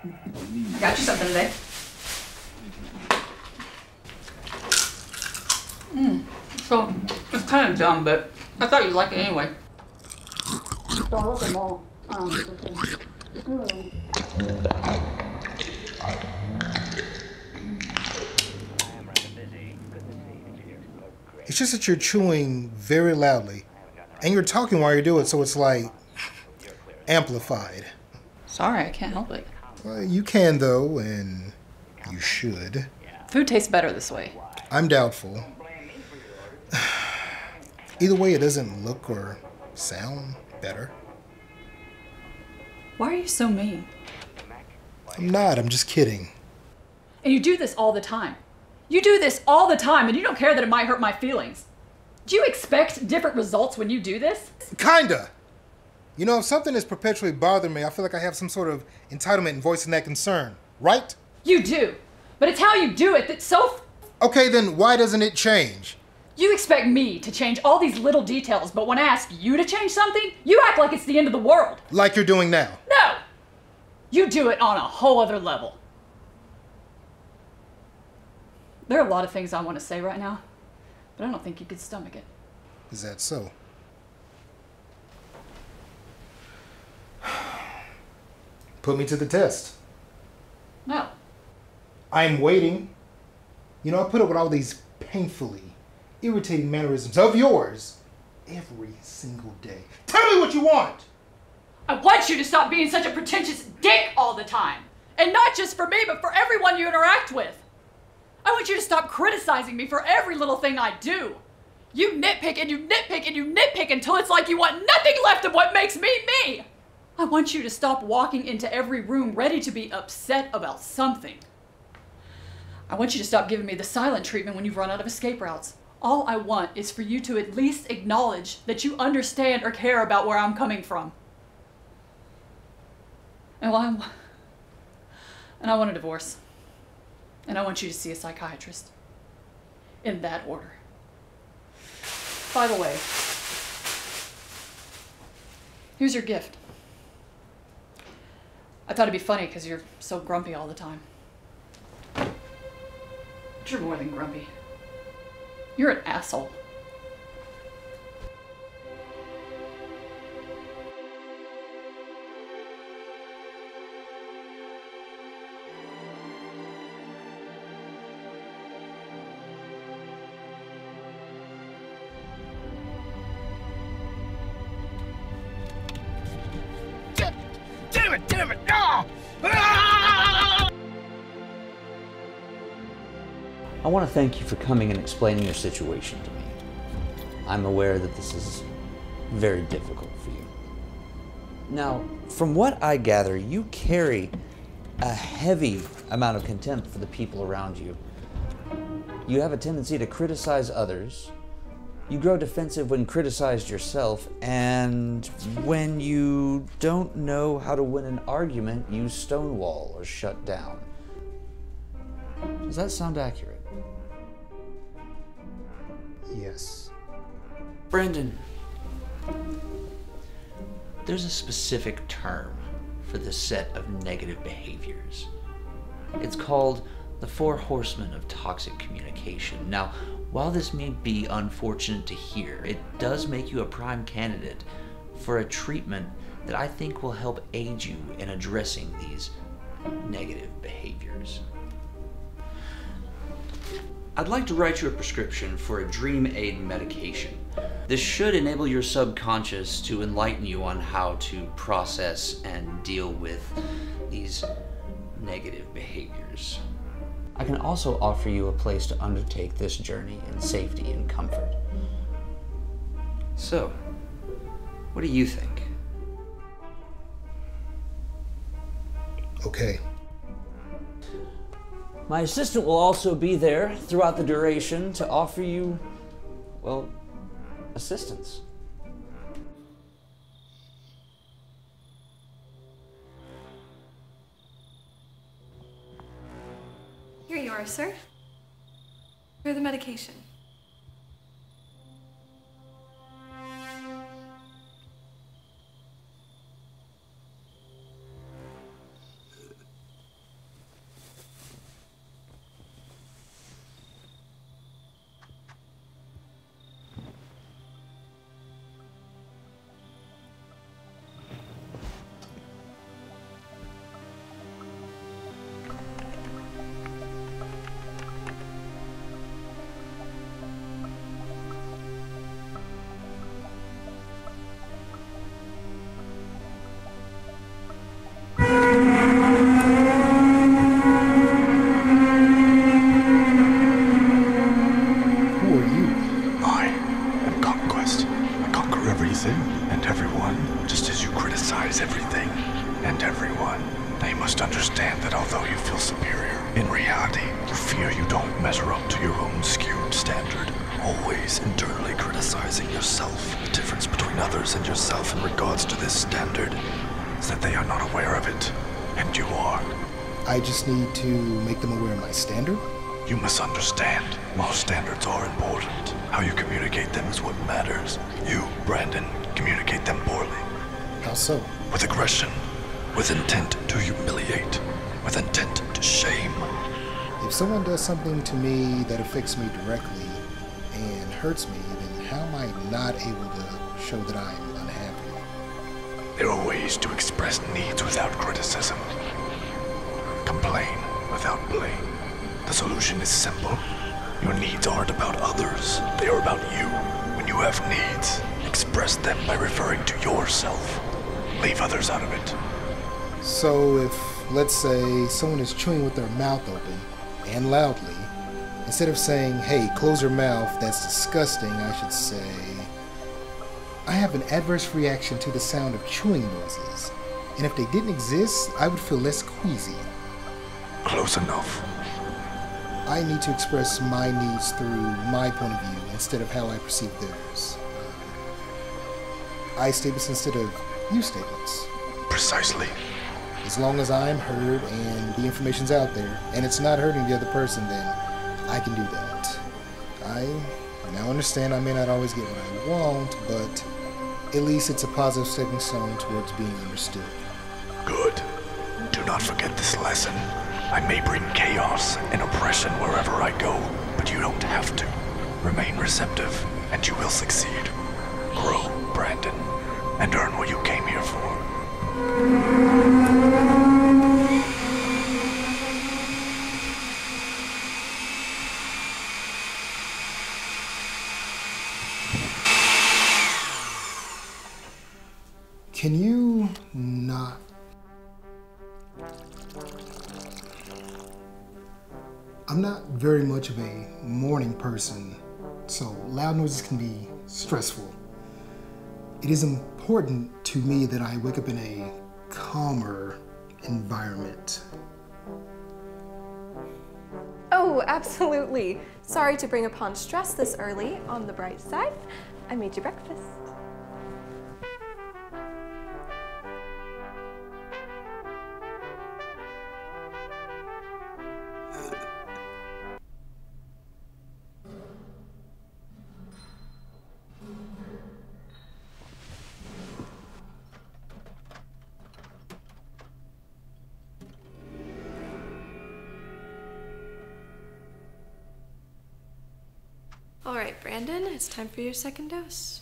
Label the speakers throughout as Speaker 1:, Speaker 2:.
Speaker 1: I got you something today. So, it's kind of dumb, but I thought you'd like it anyway. So I looked at them all.
Speaker 2: It's just that you're chewing very loudly. And you're talking while you do it, so it's like amplified.
Speaker 1: Sorry, I can't help it.
Speaker 2: Well, you can though, and you should.
Speaker 1: Food tastes better this way.
Speaker 2: I'm doubtful. Either way, it doesn't look or sound better.
Speaker 1: Why are you so mean?
Speaker 2: I'm not, I'm just kidding.
Speaker 1: And you do this all the time. You do this all the time, and you don't care that it might hurt my feelings. Do you expect different results when you do this?
Speaker 2: Kinda. You know, if something is perpetually bothering me, I feel like I have some sort of entitlement in voicing that concern, right?
Speaker 1: You do. But it's how you do it that's so...
Speaker 2: Okay, then why doesn't it change?
Speaker 1: You expect me to change all these little details, but when I ask you to change something, you act like it's the end of the world.
Speaker 2: Like you're doing now.
Speaker 1: No! You do it on a whole other level. There are a lot of things I want to say right now, but I don't think you could stomach it.
Speaker 2: Is that so? Put me to the test.
Speaker 1: No.
Speaker 2: I'm waiting. You know, I put up with all these painfully irritating mannerisms of yours every single day. Tell me what you want!
Speaker 1: I want you to stop being such a pretentious dick all the time. And not just for me, but for everyone you interact with. I want you to stop criticizing me for every little thing I do. You nitpick and you nitpick and you nitpick until it's like you want nothing left of what makes me me. I want you to stop walking into every room ready to be upset about something. I want you to stop giving me the silent treatment when you've run out of escape routes. All I want is for you to at least acknowledge that you understand or care about where I'm coming from. And I want a divorce. And I want you to see a psychiatrist. In that order. By the way, here's your gift. I thought it'd be funny because you're so grumpy all the time. But you're more than grumpy. You're an asshole.
Speaker 3: Damn it! No! Ah!
Speaker 4: I want to thank you for coming and explaining your situation to me. I'm aware that this is very difficult for you. Now, from what I gather, you carry a heavy amount of contempt for the people around you. You have a tendency to criticize others. You grow defensive when criticized yourself, and when you don't know how to win an argument, you stonewall or shut down. Does that sound accurate?
Speaker 2: Yes.
Speaker 4: Brandon, there's a specific term for this set of negative behaviors. It's called the 4 horsemen of toxic communication. Now, while this may be unfortunate to hear, it does make you a prime candidate for a treatment that I think will help aid you in addressing these negative behaviors. I'd like to write you a prescription for a dream aid medication. This should enable your subconscious to enlighten you on how to process and deal with these negative behaviors. I can also offer you a place to undertake this journey in safety and comfort. So, what do you think?
Speaker 2: Okay.
Speaker 4: My assistant will also be there throughout the duration to offer you, well, assistance.
Speaker 5: Here you are, sir. For the medication.
Speaker 6: everything and everyone, just as you criticize everything and everyone. Now you must understand that although you feel superior, in reality, you fear you don't measure up to your own skewed standard. Always internally criticizing yourself. The difference between others and yourself in regards to this standard is that they are not aware of it, and you are.
Speaker 2: I just need to make them aware of my standard?
Speaker 6: You must understand, while standards are important, how you communicate them is what matters. You, Brandon, communicate them poorly.
Speaker 2: How so?
Speaker 6: With aggression, with intent to humiliate, with intent to shame.
Speaker 2: If someone does something to me that affects me directly and hurts me, then how am I not able to show that I am unhappy?
Speaker 6: There are ways to express needs without criticism. Complain without blame. The solution is simple. Your needs aren't about others. They are about you. When you have needs, express them by referring to yourself. Leave others out of it.
Speaker 2: So if, let's say, someone is chewing with their mouth open and loudly, instead of saying, hey, close your mouth, that's disgusting, I should say, I have an adverse reaction to the sound of chewing noises. And if they didn't exist, I would feel less queasy.
Speaker 6: Close enough.
Speaker 2: I need to express my needs through my point of view instead of how I perceive theirs. I statements instead of you statements.
Speaker 6: Precisely.
Speaker 2: As long as I'm heard and the information's out there and it's not hurting the other person, then I can do that. I now understand I may not always get what I want, but at least it's a positive stepping stone towards being understood.
Speaker 6: Good. Do not forget this lesson. I may bring chaos and oppression wherever I go, but you don't have to. Remain receptive, and you will succeed. Grow, Brandon, and earn what you came here for.
Speaker 2: Can you not? I'm not very much of a morning person, so loud noises can be stressful. It is important to me that I wake up in a calmer environment.
Speaker 5: Oh, absolutely. Sorry to bring upon stress this early. On the bright side, I made you breakfast. All right, Brandon, it's time for your second dose.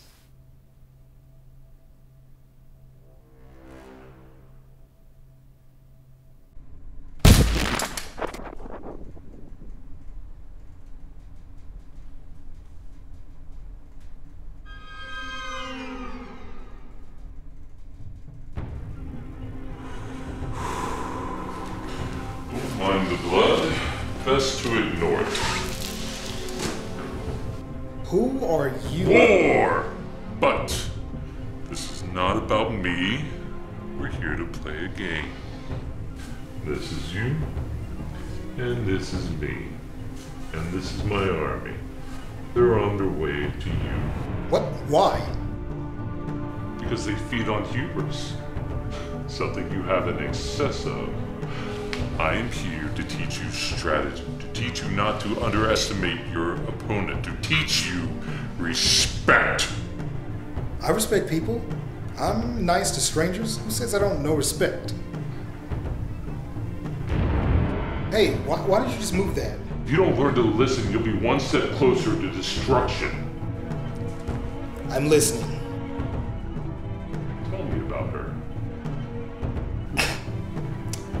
Speaker 7: Don't mind the blood. Best to ignore it.
Speaker 2: Who are you?
Speaker 7: War! But this is not about me. We're here to play a game. This is you, and this is me, and this is my army. They're on their way to you.
Speaker 2: What? Why?
Speaker 7: Because they feed on hubris. Something you have in excess of. I am here to teach you strategy, to teach you not to underestimate your opponent, to teach you respect.
Speaker 2: I respect people. I'm nice to strangers. Who says I don't know respect? Hey, why did you just move that?
Speaker 7: If you don't learn to listen, you'll be one step closer to destruction.
Speaker 2: I'm listening.
Speaker 7: Tell me about her.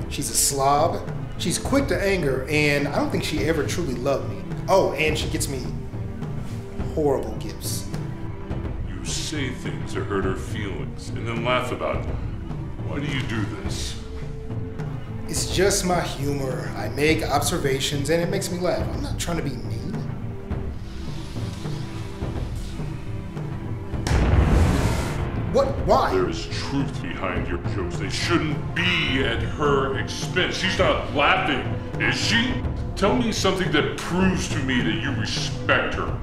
Speaker 2: She's a slob. She's quick to anger, and I don't think she ever truly loved me. Oh, and she gets me horrible gifts.
Speaker 7: You say things that hurt her feelings, and then laugh about it. Why do you do this?
Speaker 2: It's just my humor. I make observations, and it makes me laugh. I'm not trying to be mean. What? Why?
Speaker 7: There is truth behind your jokes. They shouldn't be at her expense. She's not laughing, is she? Tell me something that proves to me that you respect her.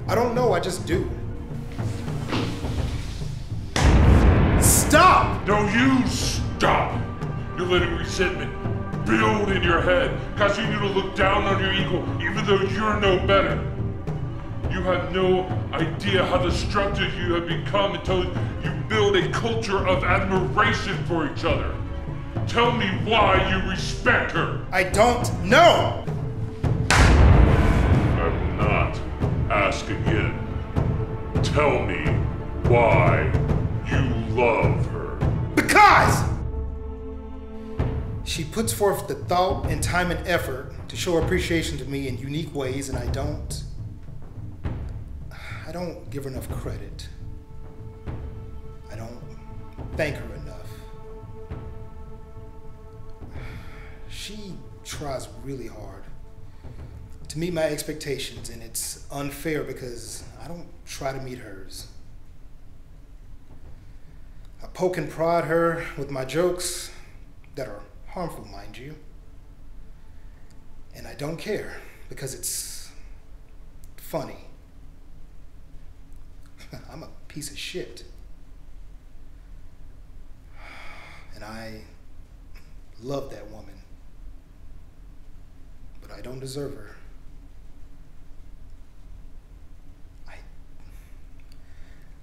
Speaker 2: I don't know, I just do. Stop!
Speaker 7: No, you stop! You're letting resentment build in your head, causing you to look down on your equal, even though you're no better. You have no idea how destructive you have become until you build a culture of admiration for each other. Tell me why you respect her.
Speaker 2: I don't know!
Speaker 7: I will not ask again. Tell me why you love her.
Speaker 2: Because! She puts forth the thought and time and effort to show appreciation to me in unique ways, and I don't give her enough credit. I don't thank her enough. She tries really hard to meet my expectations, and it's unfair because I don't try to meet hers. I poke and prod her with my jokes that are harmful, mind you. And I don't care because it's funny. I'm a piece of shit. And I love that woman. But I don't deserve her.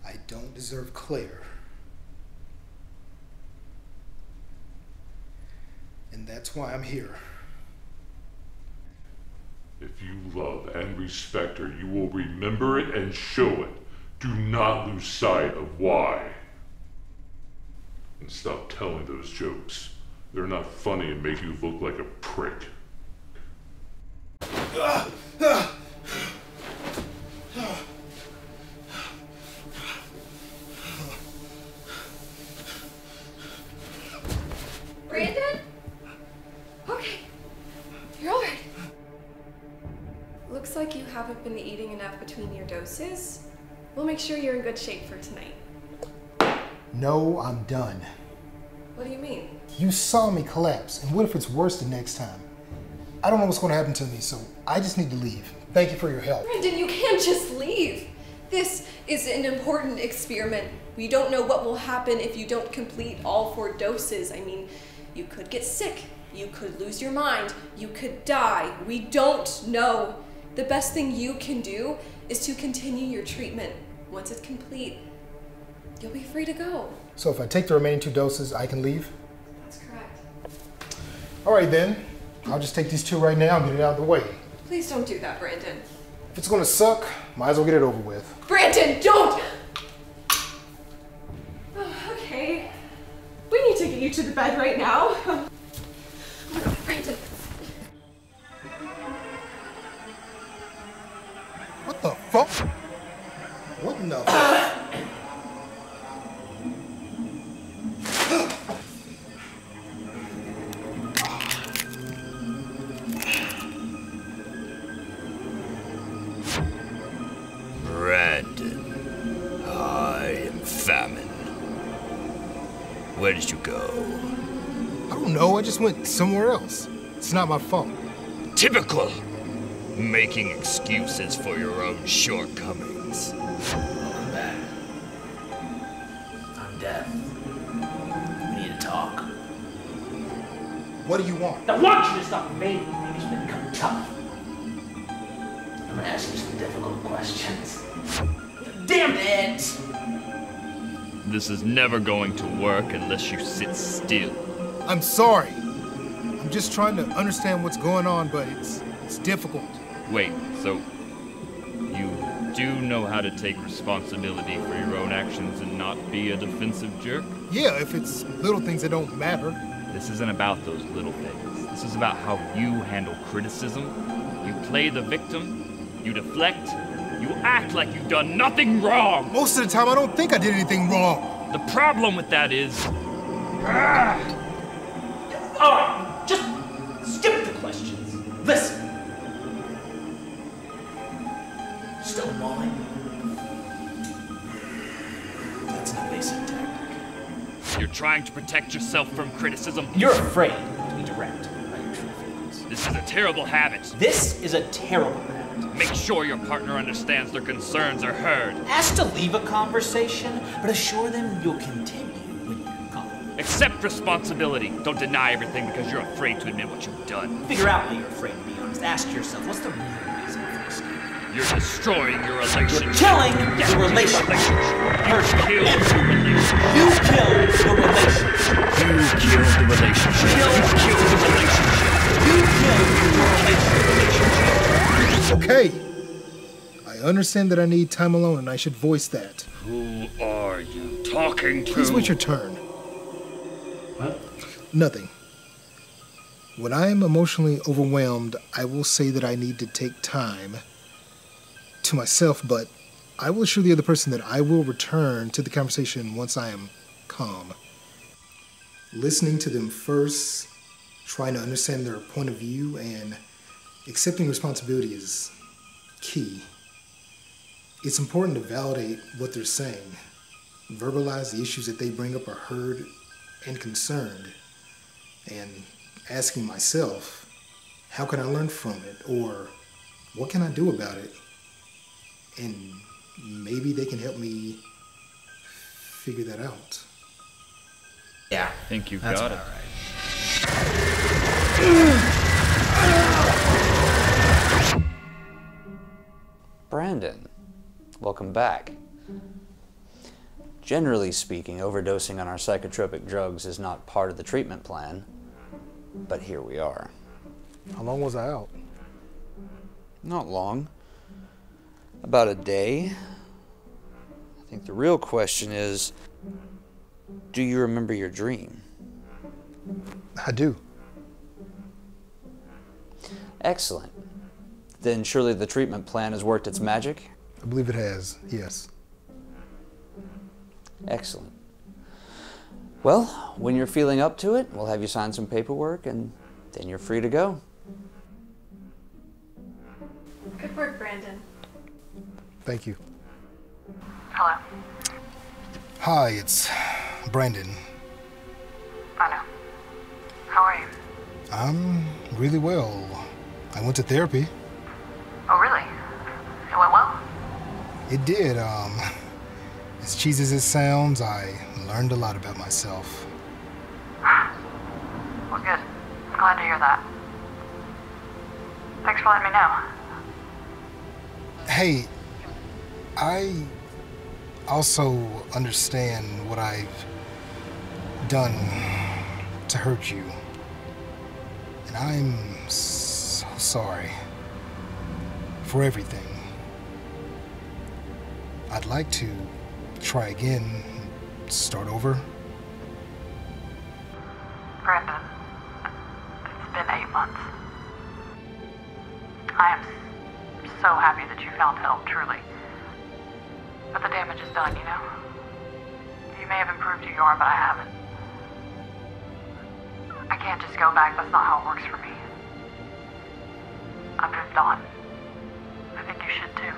Speaker 2: I don't deserve Claire. And that's why I'm here.
Speaker 7: If you love and respect her, you will remember it and show it. Do not lose sight of why. And stop telling those jokes. They're not funny and make you look like a prick.
Speaker 5: Brandon? Okay. You're all right. Looks like you haven't been eating enough between your doses. We'll make sure you're in good shape for tonight.
Speaker 2: No, I'm done.
Speaker 5: What do you mean?
Speaker 2: You saw me collapse, and what if it's worse the next time? I don't know what's going to happen to me, so I just need to leave. Thank you for your help.
Speaker 5: Brandon, you can't just leave. This is an important experiment. We don't know what will happen if you don't complete all 4 doses. I mean, you could get sick, you could lose your mind, you could die. We don't know. The best thing you can do is to continue your treatment. Once it's complete, you'll be free to go.
Speaker 2: So if I take the remaining 2 doses, I can leave?
Speaker 5: That's correct.
Speaker 2: All right then. I'll just take these 2 right now and get it out of the way.
Speaker 5: Please don't do that, Brandon.
Speaker 2: If it's gonna suck, might as well get it over with.
Speaker 5: Brandon, don't! Oh, okay. We need to get you to the bed right now. Oh my God, Brandon.
Speaker 2: What the fuck? What in the fuck?
Speaker 3: Brandon, I am Famine. Where did you go?
Speaker 2: I don't know, I just went somewhere else. It's not my fault.
Speaker 3: Typical! Making excuses for your own shortcomings.
Speaker 8: Welcome back. I'm Death. We need to talk.
Speaker 2: What do you want?
Speaker 8: I want you to stop invading things and become tough. I'm gonna ask you some difficult questions. Damn it!
Speaker 3: This is never going to work unless you sit still.
Speaker 2: I'm sorry. I'm just trying to understand what's going on, but it's difficult.
Speaker 3: Wait, so you do know how to take responsibility for your own actions and not be a defensive jerk?
Speaker 2: Yeah, if it's little things that don't matter.
Speaker 3: This isn't about those little things. This is about how you handle criticism. You play the victim, you deflect, you act like you've done nothing wrong.
Speaker 2: Most of the time, I don't think I did anything wrong.
Speaker 3: The problem with that is...
Speaker 8: Alright, just skip the questions. Listen. Stonewalling? That's not basic tactic.
Speaker 3: You're trying to protect yourself from criticism.
Speaker 8: You're afraid to be direct about your true feelings.
Speaker 3: This is a terrible habit.
Speaker 8: This is a terrible habit.
Speaker 3: Make sure your partner understands their concerns are heard.
Speaker 8: Ask to leave a conversation, but assure them you'll continue when you're calm.
Speaker 3: Accept responsibility. Don't deny everything because you're afraid to admit what you've done.
Speaker 8: Figure out why you're afraid to be honest. Ask yourself, what's the real reason for this?
Speaker 3: You're destroying your relationship.
Speaker 8: You're killing the relationship.
Speaker 3: You killed the relationship.
Speaker 8: You killed the relationship.
Speaker 3: You killed the relationship.
Speaker 8: You killed the relationship.
Speaker 2: Okay. I understand that I need time alone and I should voice that.
Speaker 3: Who are you talking to?
Speaker 2: Please wait your turn.
Speaker 8: What?
Speaker 2: Nothing. When I am emotionally overwhelmed, I will say that I need to take time to myself, but I will assure the other person that I will return to the conversation once I am calm. Listening to them first, trying to understand their point of view, and accepting responsibility is key. It's important to validate what they're saying, verbalize the issues that they bring up are heard and concerned, and asking myself, how can I learn from it, or what can I do about it? And maybe they can help me figure that out.
Speaker 8: Yeah.
Speaker 3: I think you've
Speaker 8: That's
Speaker 3: got it.
Speaker 8: Right.
Speaker 4: Brandon, welcome back. Generally speaking, overdosing on our psychotropic drugs is not part of the treatment plan, but here we are.
Speaker 2: How long was I out?
Speaker 4: Not long. About a day. I think the real question is, do you remember your dream?
Speaker 2: I do.
Speaker 4: Excellent. Then surely the treatment plan has worked its magic?
Speaker 2: I believe it has, yes.
Speaker 4: Excellent. Well, when you're feeling up to it, we'll have you sign some paperwork and then you're free to go.
Speaker 5: Good work, Brandon.
Speaker 2: Thank you.
Speaker 9: Hello.
Speaker 2: Hi, it's Brandon.
Speaker 9: I know. How are you?
Speaker 2: I'm really well. I went to therapy.
Speaker 9: Oh, really? It went well?
Speaker 2: It did. As cheesy as it sounds, I learned a lot about myself.
Speaker 9: Well, good. I'm glad to hear that. Thanks for letting me know.
Speaker 2: Hey, I also understand what I've done to hurt you. And I'm so sorry for everything. I'd like to try again, start over.
Speaker 9: Brandon, it's been 8 months. I am so happy that you found help, truly. But the damage is done, you know? You may have improved who you are, but I haven't. I can't just go back. That's not how it works for me. I've moved on. I think you should too.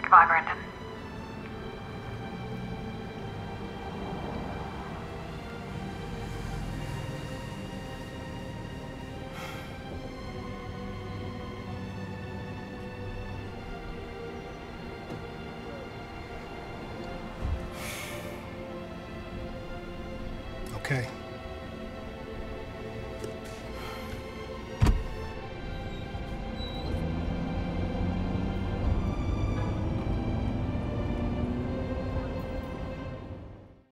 Speaker 9: Goodbye, Brandon.
Speaker 2: Okay.